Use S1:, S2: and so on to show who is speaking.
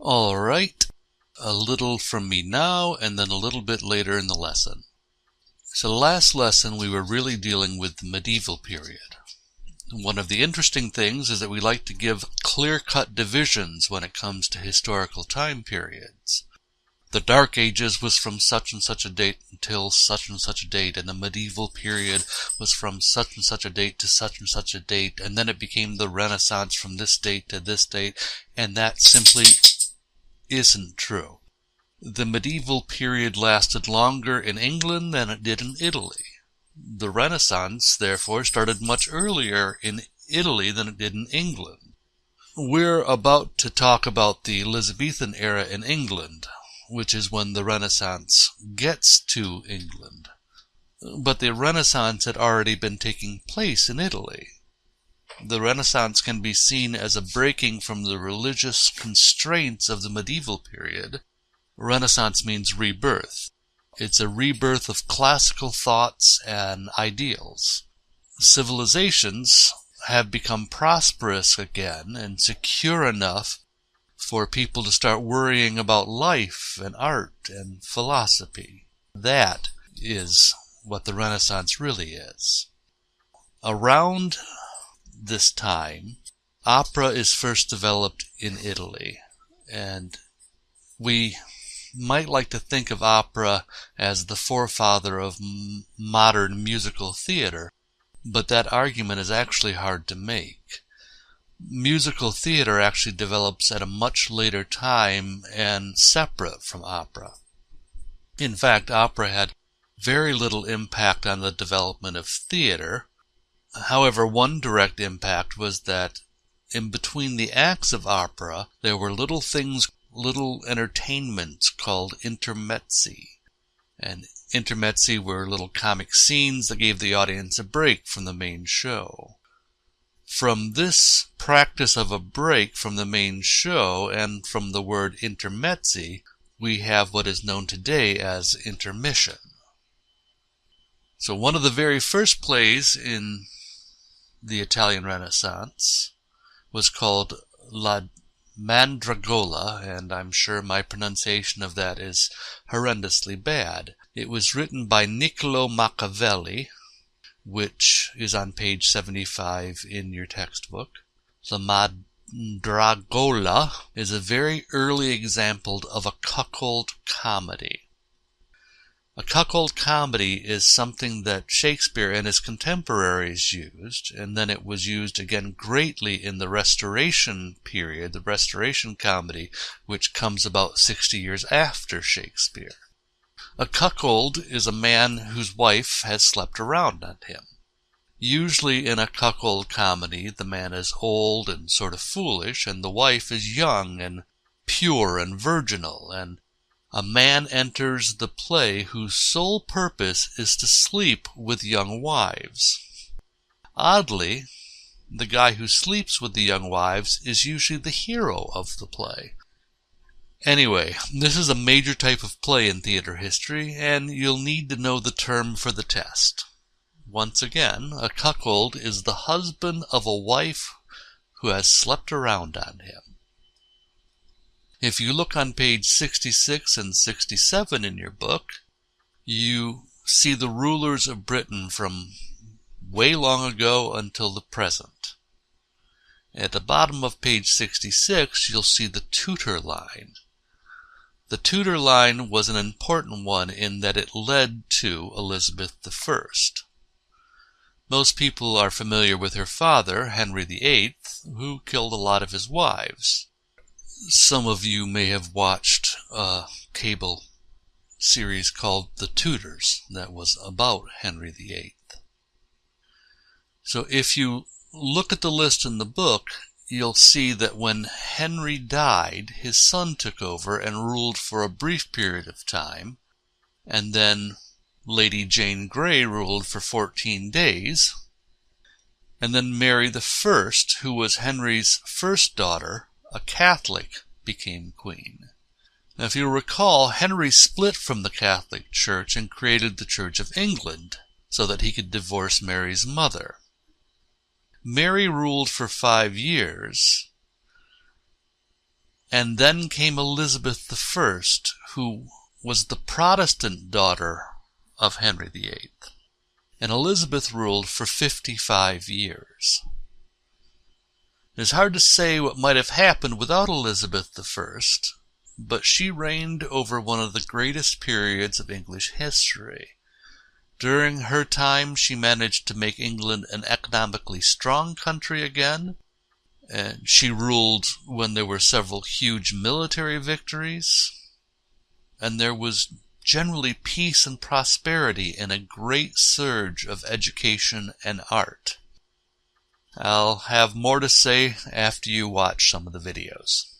S1: All right, a little from me now and then a little bit later in the lesson. So last lesson we were really dealing with the medieval period. One of the interesting things is that we like to give clear-cut divisions when it comes to historical time periods. The Dark Ages was from such and such a date until such and such a date, and the medieval period was from such and such a date to such and such a date, and then it became the Renaissance from this date to this date, and that simply isn't true. The medieval period lasted longer in England than it did in Italy. The Renaissance, therefore, started much earlier in Italy than it did in England. We're about to talk about the Elizabethan era in England, which is when the Renaissance gets to England. But the Renaissance had already been taking place in Italy. The Renaissance can be seen as a breaking from the religious constraints of the medieval period. Renaissance means rebirth. It's a rebirth of classical thoughts and ideals. Civilizations have become prosperous again and secure enough for people to start worrying about life and art and philosophy. That is what the Renaissance really is. Around this time, opera is first developed in Italy, and we might like to think of opera as the forefather of modern musical theater, but that argument is actually hard to make. Musical theater actually develops at a much later time and separate from opera. In fact, opera had very little impact on the development of theater. However, one direct impact was that in between the acts of opera, there were little entertainments called intermezzi. And intermezzi were little comic scenes that gave the audience a break from the main show. From this practice of a break from the main show and from the word intermezzi, we have what is known today as intermission. So one of the very first plays in the Italian Renaissance was called La Mandragola, and I'm sure my pronunciation of that is horrendously bad. It was written by Niccolo Machiavelli, which is on page 75 in your textbook. The Mandragola is a very early example of a cuckold comedy. A cuckold comedy is something that Shakespeare and his contemporaries used, and then it was used again greatly in the Restoration period, the Restoration comedy, which comes about 60 years after Shakespeare. A cuckold is a man whose wife has slept around on him. Usually in a cuckold comedy, the man is old and sort of foolish, and the wife is young and pure and virginal, and a man enters the play whose sole purpose is to sleep with young wives. Oddly, the guy who sleeps with the young wives is usually the hero of the play. Anyway, this is a major type of play in theater history, and you'll need to know the term for the test. Once again, a cuckold is the husband of a wife who has slept around on him. If you look on page 66 and 67 in your book, you see the rulers of Britain from way long ago until the present. At the bottom of page 66, you'll see the Tudor line. The Tudor line was an important one in that it led to Elizabeth I. Most people are familiar with her father, Henry VIII, who killed a lot of his wives. Some of you may have watched a cable series called The Tudors that was about Henry VIII. So if you look at the list in the book, you'll see that when Henry died, his son took over and ruled for a brief period of time, and then Lady Jane Grey ruled for 14 days, and then Mary I, who was Henry's first daughter, a Catholic, became queen. Now, if you recall, Henry split from the Catholic Church and created the Church of England so that he could divorce Mary's mother. Mary ruled for 5 years, And then came Elizabeth I, who was the Protestant daughter of Henry VIII. And Elizabeth ruled for 55 years. It's hard to say what might have happened without Elizabeth I, but she reigned over one of the greatest periods of English history. During her time, she managed to make England an economically strong country again, and she ruled when there were several huge military victories, and there was generally peace and prosperity and a great surge of education and art. I'll have more to say after you watch some of the videos.